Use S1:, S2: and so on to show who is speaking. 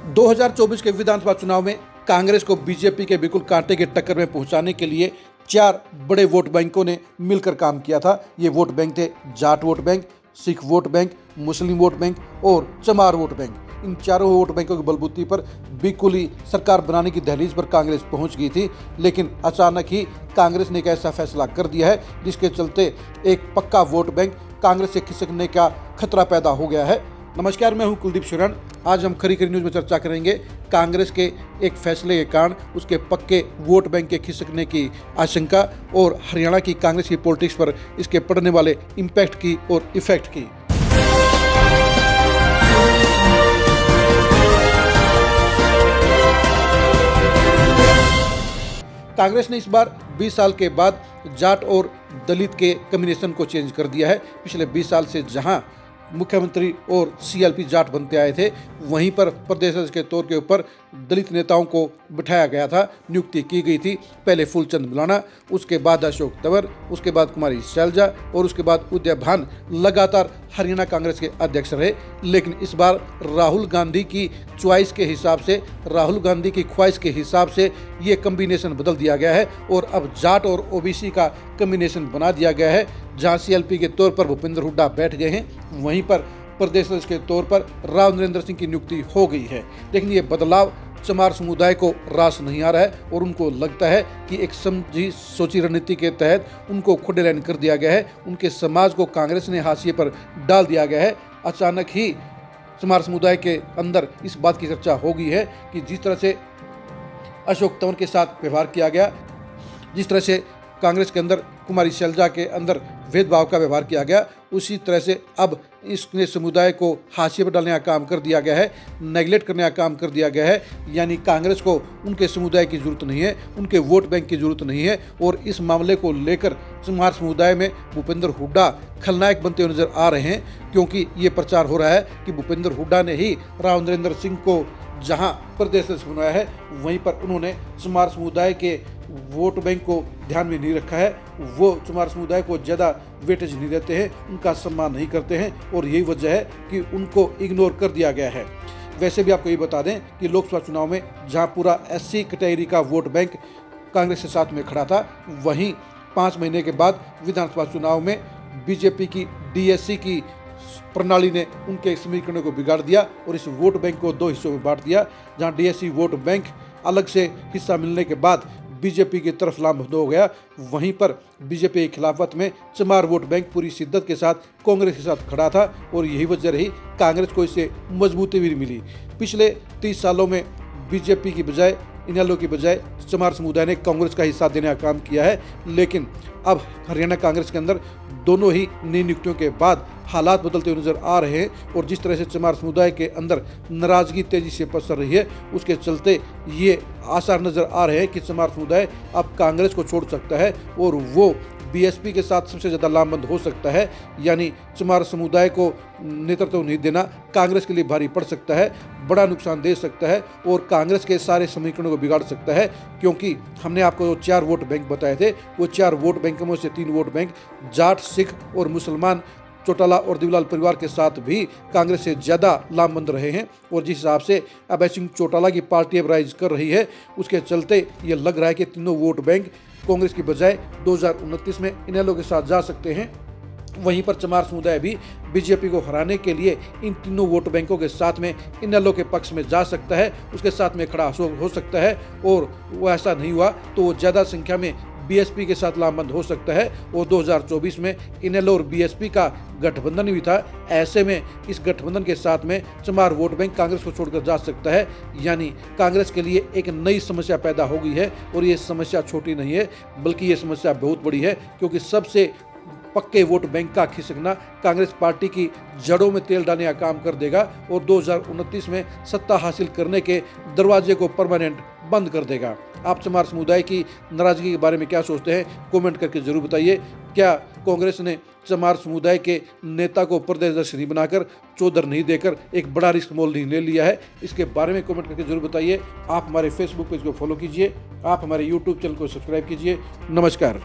S1: 2024 के विधानसभा चुनाव में कांग्रेस को बीजेपी के बिल्कुल कांटे के टक्कर में पहुंचाने के लिए 4 बड़े वोट बैंकों ने मिलकर काम किया था। ये वोट बैंक थे Jat vote bank, Sikh vote bank, Muslim vote bank और चमार वोट बैंक। इन चारों वोट बैंकों की बलबूती पर बिल्कुल ही सरकार बनाने की दहलीज पर कांग्रेस पहुंच गई थी, लेकिन अचानक ही कांग्रेस ने एक ऐसा फैसला कर दिया है जिसके चलते एक पक्का वोट बैंक कांग्रेस से खिसकने का खतरा पैदा हो गया है। नमस्कार, मैं हूं कुलदीप शरण। आज हम खरी खरी न्यूज़ में चर्चा करेंगे कांग्रेस के एक फैसले के कारण उसके पक्के वोट बैंक के खिसकने की आशंका और हरियाणा की कांग्रेस की पॉलिटिक्स पर इसके पड़ने वाले इम्पैक्ट की और इफेक्ट की। कांग्रेस ने इस बार 20 साल के बाद जाट और दलित के कम्बिनेशन को चेंज कर दिया है। पिछले 20 साल से जहां मुख्यमंत्री और सीएलपी जाट बनते आए थे, वहीं पर प्रदेश अध्यक्ष के तौर के ऊपर दलित नेताओं को बिठाया गया था, नियुक्ति की गई थी। पहले फूलचंद मौलाना, उसके बाद अशोक तंवर, उसके बाद कुमारी शैलजा और उसके बाद उदय भान लगातार हरियाणा कांग्रेस के अध्यक्ष रहे। लेकिन इस बार राहुल गांधी की चॉइस के हिसाब से, राहुल गांधी की ख्वाहिश के हिसाब से ये कम्बिनेशन बदल दिया गया है और अब जाट और ओबीसी का कम्बिनेशन बना दिया गया है। जहां सीएलपी के तौर पर भूपेंद्र हुड्डा बैठ गए हैं, वहीं पर प्रदेश अध्यक्ष के तौर पर राव नरेंद्र सिंह की नियुक्ति हो गई है। लेकिन ये बदलाव चमार समुदाय को रास नहीं आ रहा है और उनको लगता है कि एक समझी सोची रणनीति के तहत उनको खुद लाइन कर दिया गया है। उनके समाज को कांग्रेस ने हाशिए पर डाल दिया गया है। अचानक ही चमार समुदाय के अंदर इस बात की चर्चा हो गई है कि जिस तरह से अशोक तंवर के साथ व्यवहार किया गया, जिस तरह से कांग्रेस के अंदर कुमारी शैलजा के अंदर भेदभाव का व्यवहार किया गया, उसी तरह से अब इस समुदाय को हाशिए पर डालने का काम कर दिया गया है, नेगलेक्ट करने का काम कर दिया गया है। यानी कांग्रेस को उनके समुदाय की जरूरत नहीं है, उनके वोट बैंक की जरूरत नहीं है। और इस मामले को लेकर चमार समुदाय में भूपेंद्र हुड्डा खलनायक बनते हुए नजर आ रहे हैं, क्योंकि ये प्रचार हो रहा है कि भूपेंद्र हुड्डा ने ही राव नरेंद्र सिंह को जहां प्रदेश अध्यक्ष बनाया है, वहीं पर उन्होंने चमार समुदाय के वोट बैंक को ध्यान में नहीं रखा है। वो चमार समुदाय को ज़्यादा वेटेज नहीं देते हैं, उनका सम्मान नहीं करते हैं और यही वजह है कि उनको इग्नोर कर दिया गया है। वैसे भी आपको ये बता दें कि लोकसभा चुनाव में जहां पूरा एससी कैटेगरी का वोट बैंक कांग्रेस के साथ में खड़ा था, वहीं 5 महीने के बाद विधानसभा चुनाव में बीजेपी की डीएससी की प्रणाली ने उनके समीकरणों को बिगाड़ दिया और इस वोट बैंक को 2 हिस्सों में बांट दिया। जहां डीएससी वोट बैंक अलग से हिस्सा मिलने के बाद बीजेपी की तरफ लामबंद हो गया, वहीं पर बीजेपी के खिलाफत में चमार वोट बैंक पूरी शिद्दत के साथ कांग्रेस के साथ खड़ा था और यही वजह रही कांग्रेस को इससे मजबूती भी मिली। पिछले 30 सालों में बीजेपी की बजाय, इनेलो की बजाय चमार समुदाय ने कांग्रेस का हिस्सा देने का काम किया है। लेकिन अब हरियाणा कांग्रेस के अंदर दोनों ही नई नियुक्तियों के बाद हालात बदलते हुए नजर आ रहे हैं और जिस तरह से चमार समुदाय के अंदर नाराजगी तेजी से पसर रही है, उसके चलते ये आसार नजर आ रहे हैं कि चमार समुदाय अब कांग्रेस को छोड़ सकता है और वो बीएसपी के साथ सबसे ज़्यादा लामबंद हो सकता है। यानी चमार समुदाय को नेतृत्व नहीं देना कांग्रेस के लिए भारी पड़ सकता है, बड़ा नुकसान दे सकता है और कांग्रेस के सारे समीकरणों को बिगाड़ सकता है। क्योंकि हमने आपको 4 वोट बैंक बताए थे, वो 4 वोट बैंकों में से 3 वोट बैंक जाट, सिख और मुसलमान चौटाला और दिवलाल परिवार के साथ भी कांग्रेस से ज़्यादा लामबंद रहे हैं। और जिस हिसाब से अभय सिंह चौटाला की पार्टी अब राइज कर रही है, उसके चलते ये लग रहा है कि तीनों वोट बैंक कांग्रेस की बजाय 2029 में इनेलो के साथ जा सकते हैं। वहीं पर चमार समुदाय भी बीजेपी को हराने के लिए इन तीनों वोट बैंकों के साथ में इनेलो के पक्ष में जा सकता है, उसके साथ में खड़ा हो सकता है। और वो ऐसा नहीं हुआ तो वो ज़्यादा संख्या में बीएसपी के साथ लामबंद हो सकता है और 2024 में इनेलो और बीएसपी का गठबंधन भी था। ऐसे में इस गठबंधन के साथ में चमार वोट बैंक कांग्रेस को छोड़कर जा सकता है। यानी कांग्रेस के लिए एक नई समस्या पैदा हो गई है और ये समस्या छोटी नहीं है, बल्कि ये समस्या बहुत बड़ी है, क्योंकि सबसे पक्के वोट बैंक का खिसकना कांग्रेस पार्टी की जड़ों में तेल डालने का काम कर देगा और 2029 में सत्ता हासिल करने के दरवाजे को परमानेंट बंद कर देगा। आप चमार समुदाय की नाराजगी के बारे में क्या सोचते हैं, कमेंट करके जरूर बताइए। क्या कांग्रेस ने चमार समुदाय के नेता को प्रदेश अध्यक्ष नहीं बनाकर, चौधर नहीं देकर एक बड़ा रिस्क मोल नहीं ले लिया है? इसके बारे में कमेंट करके जरूर बताइए। आप हमारे फेसबुक पेज को फॉलो कीजिए, आप हमारे यूट्यूब चैनल को सब्सक्राइब कीजिए। नमस्कार।